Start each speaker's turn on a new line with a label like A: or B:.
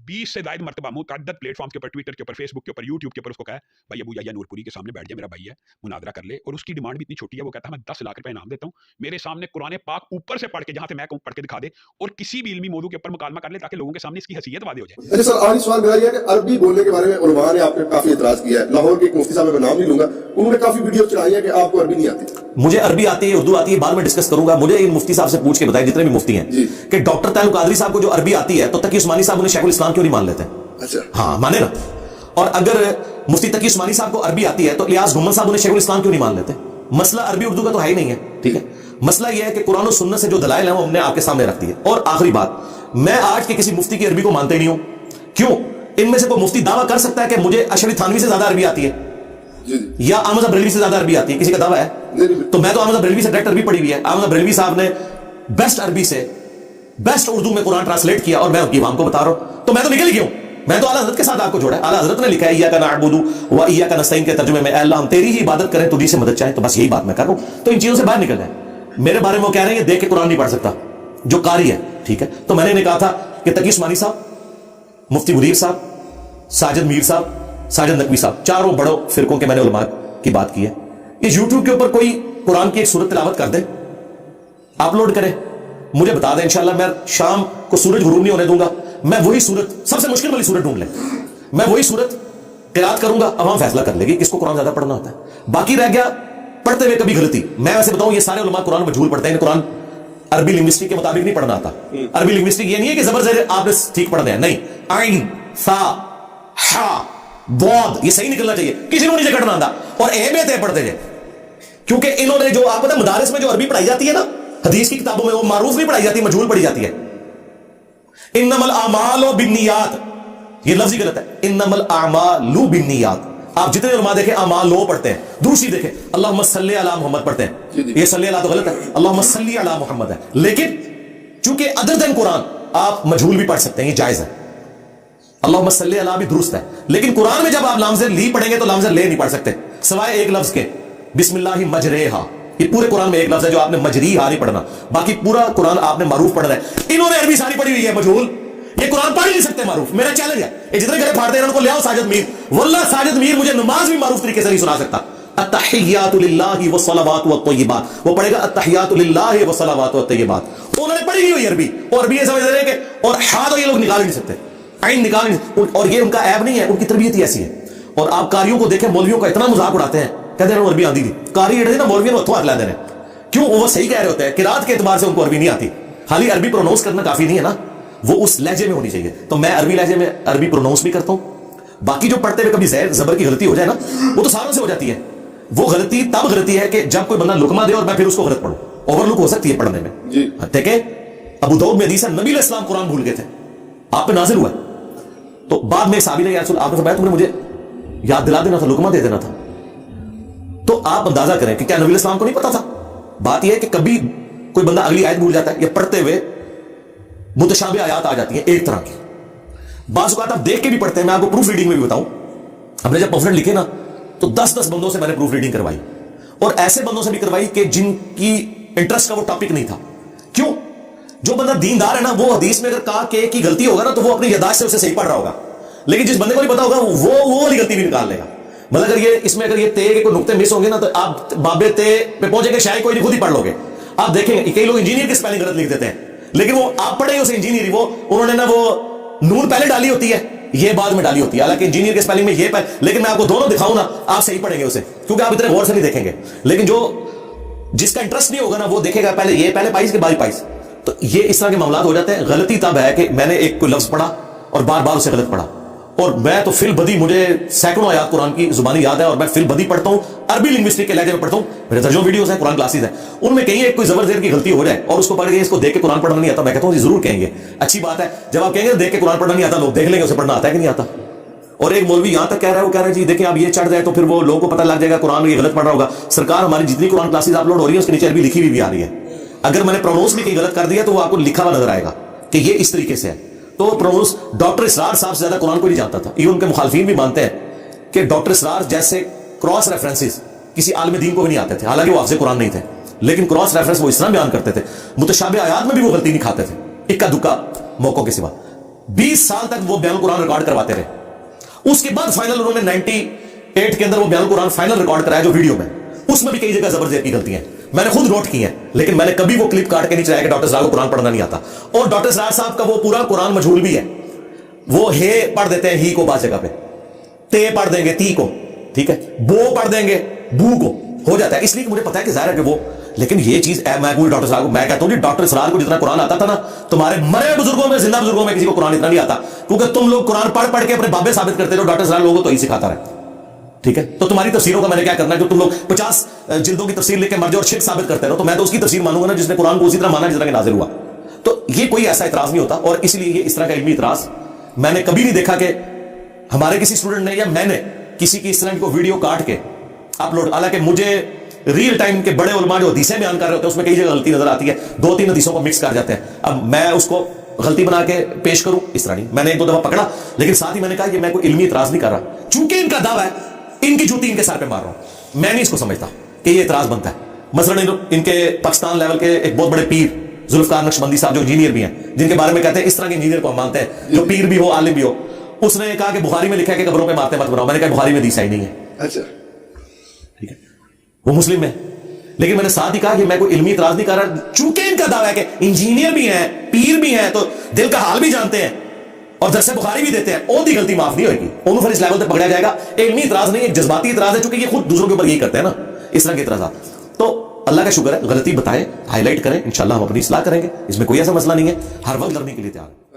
A: 20 से ज्यादा मरतबा मुतअद्दिद प्लेटफॉर्म के ऊपर, ट्विटर के ऊपर, फेसबुक के ऊपर, यूट्यूब के ऊपर उसको कहा भाई अबू याया नूरपुरी के सामने बैठ जा, मेरा भाई है, मुनादरा कर ले। और उसकी डिमांड भी इतनी छोटी है, वो कहता है मैं 10 लाख रुपए इनाम देता हूँ, मेरे सामने कुरान पाक ऊपर से पढ़ के, जहां से मैं कहूँ पढ़ के दिखा दे, और किसी भी इल्मी मौजू के ऊपर मुकालमा कर ले, ताकि लोगों के सामने इसकी हैसियत वादे हो जाए।
B: अच्छा सर, आखिरी सवाल मेरा ये है कि अरबी बोलने के बारे में उलमा ने आपने काफी एतराज किया है। लाहौर के एक मुफ्ती साहब, मैं नाम नहीं लूंगा, उन्होंने काफी वीडियो चढ़ाई है कि आपको अरबी नहीं आती।
C: मुझे अरबी आती है, उर्दू आती है, बाद में डिस्कस करूंगा। मुझे इन मुफ्ती साहब से पूछ के बताइए, जितने भी मुफ्ती हैं, कि डॉक्टर तैयब कादरी साहब को जो अरबी आती है, तो तकी उस्मानी साहब उन्हें शेखुल इस्लाम क्यों नहीं मान लेते?
B: अच्छा,
C: हाँ माने ना। और अगर मुफ्ती तकी उस्मानी साहब को अरबी आती है, तो इलियास गुम्मन साहब उन्हें शेखुल इस्लाम क्यों नहीं मान लेते? मसला अरबी उर्दू का तो है ही नहीं है, ठीक है। मसला यह है कि कुरान और सुन्नत से जो दलाइल है वो हमने आपके सामने रख दी है। और आखिरी बात, मैं आज के किसी मुफ्ती की अरबी को मानते नहीं हूं। क्यों? इनमें से कोई मुफ्ती दावा कर सकता है कि मुझे अशरी थानवी से ज्यादा अरबी आती है या अहमद बरेलवी से ज्यादा अरबी आती है? किसी का दावा है? तो मैं तो अहमद बरेलवी से डायरेक्ट अरबी पढ़ी हुई है। अहमद बरेलवी साहब ने बेस्ट अरबी से बेस्ट उर्दू में कुरान ट्रांसलेट किया, और मैं उनकी इमाम को बता रहा हूं, तो मैं तो निकल गया हूं। मैं तो आला हज़रत के साथ आपको जोड़ा है। आला हज़रत ने लिखा है इय्याका नअबुदु व इय्याका नस्तईन के तर्जुमे में, अल्लाह हम तेरी ही इबादत करें, तुझी से मदद चाहें। तो बस यही बात मैं कर रहा हूं। तो इन चीजों से बाहर निकल जाए। मेरे बारे में वो कह रहे हैं देख के कुरान नहीं पढ़ सकता, जो कारी है, ठीक है। तो मैंने इन्हें कहा था कि तकी उस्मानी साहब, मुफ्ती मुनीर साहब, साजिद मीर साहब, साजिद नकवी साहब, चारों बड़ों फिरकों के मैंने उलमा की बात की है। इस यूट्यूब के ऊपर कोई कुरान की एक सूरत तिलावत कर दे, अपलोड करे, मुझे बता दे, इंशाल्लाह मैं शाम को सूरज गुरूब नहीं होने दूंगा, मैं वही सूरत, सबसे मुश्किल वाली सूरत ढूंढ ले, मैं वही सूरत क़िराअत करूंगा, अवाम फैसला कर लेगी किसको कुरान ज्यादा पढ़ना होता है। बाकी रह गया पढ़ते हुए कभी गलती। मैं वैसे बताऊं, ये सारे उलमा कुरान मजहूल पढ़ते हैं, कुरान अरबी लिंग्विस्टिक के मुताबिक नहीं पढ़ना आता। अरबी लिंग्विस्टिक ये नहीं है कि जबर ज़ेर आपने ठीक पढ़ दिया, नहीं, आइन, सा, हा, बौद, ये सही निकलना चाहिए, किसी को नीचे कटना आता। और एहमे तय पढ़ते जाए, क्योंकि इन्होंने जो आप पता मदारिस में जो अरबी पढ़ाई जाती है ना, हदीस की किताबों में, वो मारूफ नहीं पढ़ाई जाती, मजहूल पढ़ी जाती है। इन्नमल आमालु बिन्नियात, ये लफ्ज़ ही गलत है, इन्नमल आमालु बिन्नियात। आप जितने उलमा देखें अमालो पढ़ते हैं, दूसरी देखें अल्लाहुम्मा सल्ली अला मोहम्मद पढ़ते हैं, ये सल्ली अला तो गलत है, अल्लाहुम्मा सल्ली अला मोहम्मद है। लेकिन चूंकि अदर देन कुरान आप मजहूल भी पढ़ सकते हैं, ये जायज है, अल्लाहुम्मा सल्ली अला भी दुरुस्त है। लेकिन कुरान में जब आप लामज़े ली पढ़ेंगे तो लामज़े ले नहीं पढ़ सकते, सिवाय एक लफ्ज के, बिस्मिल्लाहि मजरेहा। ये पूरे कुरान में एक लफ्ज है जो आपने मजरी हा नहीं पढ़ना, बाकी पूरा कुरान आपने मारूफ पढ़ना है। इन्होंने अरबी सारी पढ़ी हुई है मजहूल, ये कुरान पढ़ ही नहीं सकते मारूफ। मेरा चैलेंज है, ये जितने गले फाड़ते हैं इनको ले आओ साजिद मीर, वल्लाह साजिद मीर मुझे नमाज भी मारूफ तरीके से नहीं सुना सकता। अत्तहियातु लिल्लाहि व सलावातु व तय्यिबात, वो पढ़ेगा अत्तहियातु लिल्लाहि व सलावातु व तय्यिबात। उन्होंने पढ़ी नहीं हुई अरबी, और अरबी ये समझ रहे हैं कि और हा तो ये लोग निकाल नहीं सकते, आइन निकाल नहीं, और ये उनका ऐब नहीं है, उनकी तरबियत ही ऐसी है। और आप कारियों को देखें, मौलवियों का इतना मजाक उड़ाते हैं, कहते हैं अरबी आती थी, कारी ना मौलवियों को हथों हाथ ला दे रहे हैं। क्यों? वो सही कह रहे होते हैं, किरात के एतबार से उनको अरबी नहीं आती, खाली अरबी प्रोनाउंस करना काफी नहीं है ना, वो उस लहजे में होनी चाहिए। तो मैं अरबी लहजे में अरबी प्रोनाउंस भी करता हूं। बाकी जो पढ़ते हुए कभी ज़ैर ज़बर की गलती हो जाए ना, वो तो सारों से हो जाती है। वो गलती तब गलती है कि जब कोई बंदा लुकमा दे और मैं फिर उसको गलत पढ़ूं, ओवरलुक हो सकती है पढ़ने में। देखे अबू दाऊद में हदीस है, नबी अलैहि सलाम कुरान भूल गए थे, आप पे नाजिल हुआ, तो बाद में साहबी ने, या रसूल आपने फरमाया तुमने मुझे याद दिला देना था, लुकमा दे देना था। तो आप अंदाजा करें कि क्या नबी अलैहि सलाम को नहीं पता था? बात यह है कि कभी कोई बंदा अगली आयत भूल जाता है, या पढ़ते हुए मुतशाबिह आयात आ जाती है एक तरह की, बाज़ औक़ात आप देख के भी पढ़ते हैं। मैं आपको प्रूफ रीडिंग में भी बताऊं, हमने जब पम्फलेट लिखे ना, तो 10-10 बंदों से मैंने प्रूफ रीडिंग करवाई, और ऐसे बंदों से भी करवाई कि जिनकी इंटरेस्ट का वो टॉपिक नहीं था। क्यों? जो बंदा दीनदार है ना, वो हदीस में अगर कहा के की गलती होगा ना, तो वो अपनी यादाश्त से उसे सही पढ़ रहा होगा। लेकिन जिस बंदे को नहीं पता होगा, वो वाली गलती भी निकाल लेगा। मतलब अगर ये इसमें अगर ये ते के कोई नुक्ते मिस होंगे ना, तो आप बाबे ते पे पहुंचेंगे, शायद कोई नहीं, खुद ही पढ़ लोगे। आप देखेंगे कई लोग इंजीनियर की स्पेलिंग गलत लिख देते हैं, लेकिन वो आप पढ़े उसे इंजीनियर, वो उन्होंने ना वो नून पहले डाली होती है, ये बाद में डाली होती है, हालांकि इंजीनियर के स्पेलिंग में ये लेकिन मैं आपको दोनों दिखाऊं ना, आप सही पढ़ेंगे उसे, क्योंकि आप इतने गौर से नहीं देखेंगे। लेकिन जो जिसका इंटरेस्ट नहीं होगा ना, वो देखेगा पहले ये, पहले पाइस के बाद पाइस। तो ये इस तरह के मामला हो जाते हैं। गलती तब है कि मैंने एक कोई लफ्ज पढ़ा और बार बार उसे गलत पढ़ा, और मैं तो फिल बदी, मुझे सैकड़ों आयात कुरान की जुबानी याद है, और मैं फिल बदी पढ़ता हूं, अरबी लिंग्विस्टिक के लहजे में पढ़ता हूं। मेरे दर्जों वीडियोस हैं, कुरान क्लासेस हैं, उनमें कहीं एक कोई जबर ज़ेर की गलती हो जाए और उसको पढ़ के इसको देख के कुरान पढ़ना नहीं आता, मैं कहता हूं जरूर कहेंगे, अच्छी बात है। जब आप कहेंगे देख के कुरान पढ़ना नहीं आता, लोग देख लेंगे उसे पढ़ना आता है कि नहीं आता। और एक मौलवी यहां तक कह रहा है, वो कह रहा है जी देखिए, अब ये चढ़ जाए तो फिर वो लोगों को पता लग जाएगा कुरान ये गलत पढ़ रहा होगा। सरकार, हमारी जितनी कुरान क्लासेस अपलोड हो रही है उसके नीचे अरबी लिखी हुई भी आ रही है। अगर मैंने प्रोनाउंस भी कहीं गलत कर दिया तो वो आपको लिखा हुआ नजर आएगा कि ये इस तरीके से है। तो प्रोनाउंस डॉक्टर इसरार साहब से ज्यादा कुरान को नहीं जानता था। इवन उनके मुखालफीन भी मानते हैं कि डॉक्टर इसरार जैसे क्रॉस रेफरेंसेस किसी आलिम दीन को भी नहीं आते थे, हालांकि वो हाफ़िज़ कुरान नहीं थे, लेकिन क्रॉस रेफरेंस वो इस तरह बयान करते थे। मुतशाबिह आयात में भी वो गलती नहीं खाते थे, इक्का दुक्का मौकों के सिवा। 20 साल तक वो बयान कुरान रिकॉर्ड करवाते रहे। उसके बाद फाइनल उन्होंने 98 के अंदर वो बयान कुरान फाइनल रिकॉर्ड कराया जो वीडियो में, उसमें भी कई जगह जबरदस्त की गलतियां मैंने खुद नोट की हैं, लेकिन मैंने कभी वो क्लिप काट के नहीं चलाया कि डॉक्टर सरार को कुरान पढ़ना नहीं आता। और डॉक्टर सरार साहब का वो पूरा कुरान मजहूल भी है, वो हे पढ़ देते हैं ही को बात जगह पे, ते पढ़ देंगे ती को, ठीक है, बो पढ़ देंगे बू को, हो जाता है। इसलिए मुझे पता है कि जाहिर है कि वो, लेकिन ये चीज मैं कोई डॉक्टर सरार को, मैं कहता हूं जी डॉक्टर सरार को जितना कुरान आता था ना, तुम्हारे मरे बुजुर्गों में, जिंदा बुजुर्गों में किसी को कुरान इतना नहीं आता, क्योंकि तुम लोग कुरान पढ़ पढ़ के अपने बाबे साबित करते रहो, डॉक्टर सरार लोगों को तो ही सिखाता रहे, ठीक है। तो तुम्हारी तफसीरों का मैंने क्या करना है, जो तुम लोग 50 जिल्दों की तफसीर लेके मर जाओ और शिर्क साबित करते रहो, तो मैं तो उसकी तफसीर मानूंगा ना जिसने कुरान को उसी तरह माना जिस तरह के नाजिल हुआ। तो ये कोई ऐसा इतराज नहीं होता, और इसलिए ये इस तरह का इल्मी इतराज मैंने कभी नहीं देखा कि हमारे किसी स्टूडेंट ने या मैंने किसी की इस तरह की को वीडियो काट के अपलोड, हालांकि मुझे रियल टाइम के बड़े उलमा जो हदीसें बयान कर रहे होते हैं उसमें कई जगह गलती नजर आती है, 2-3 हदीसों को मिक्स कर जाते हैं। अब मैं उसको गलती बना के पेश करूं, इस तरह नहीं, मैंने 1-2 दफा पकड़ा, लेकिन साथ ही मैंने कहा ये मैं कोई इल्मी इतराज नहीं कर रहा, चूंकि इनका दावा है, इनकी जूती इनके सर पे मार रहा हूं, मैं नहीं इसको समझता कि ये इतराज बनता है। मसलन इनके पाकिस्तान लेवल के एक बहुत बड़े पीर जुल्फकार नक्शबंदी साहब जो इंजीनियर भी हैं, जिनके बारे में कहते हैं इस तरह के इंजीनियर को हम मानते हैं जो पीर भी हो आलिम भी हो, उसने कहा कि बुखारी में लिखा है कि कब्रों पे मारते मत बनाओ, मैंने कहा बुखारी में हदीस ही नहीं है,
B: अच्छा
C: ठीक है, वो मुस्लिम है। लेकिन मैंने साथ ही कहा कि मैं कोई इल्मी इतराज नहीं कर रहा, चूंकि इनका दावा है कि इंजीनियर भी हैं, पीर भी हैं, तो दिल का हाल भी जानते हैं और दरसे बुखारी भी देते हैं, ओदी गलती माफ नहीं होगी, उन्होंने फिर इस लेवल तक पकड़ा जाएगा। इल्मी इतराज नहीं, एक जज्बाती इतराज है, चूंकि ये खुद दूसरों के ऊपर यही करते हैं ना इस तरह के इतराज। तो अल्लाह का शुक्र है, गलती बताएं, हाईलाइट करें, इंशाल्लाह हम अपनी इस्लाह करेंगे, इसमें कोई ऐसा मसला नहीं है, हर वक्त लड़ने के लिए तैयार है।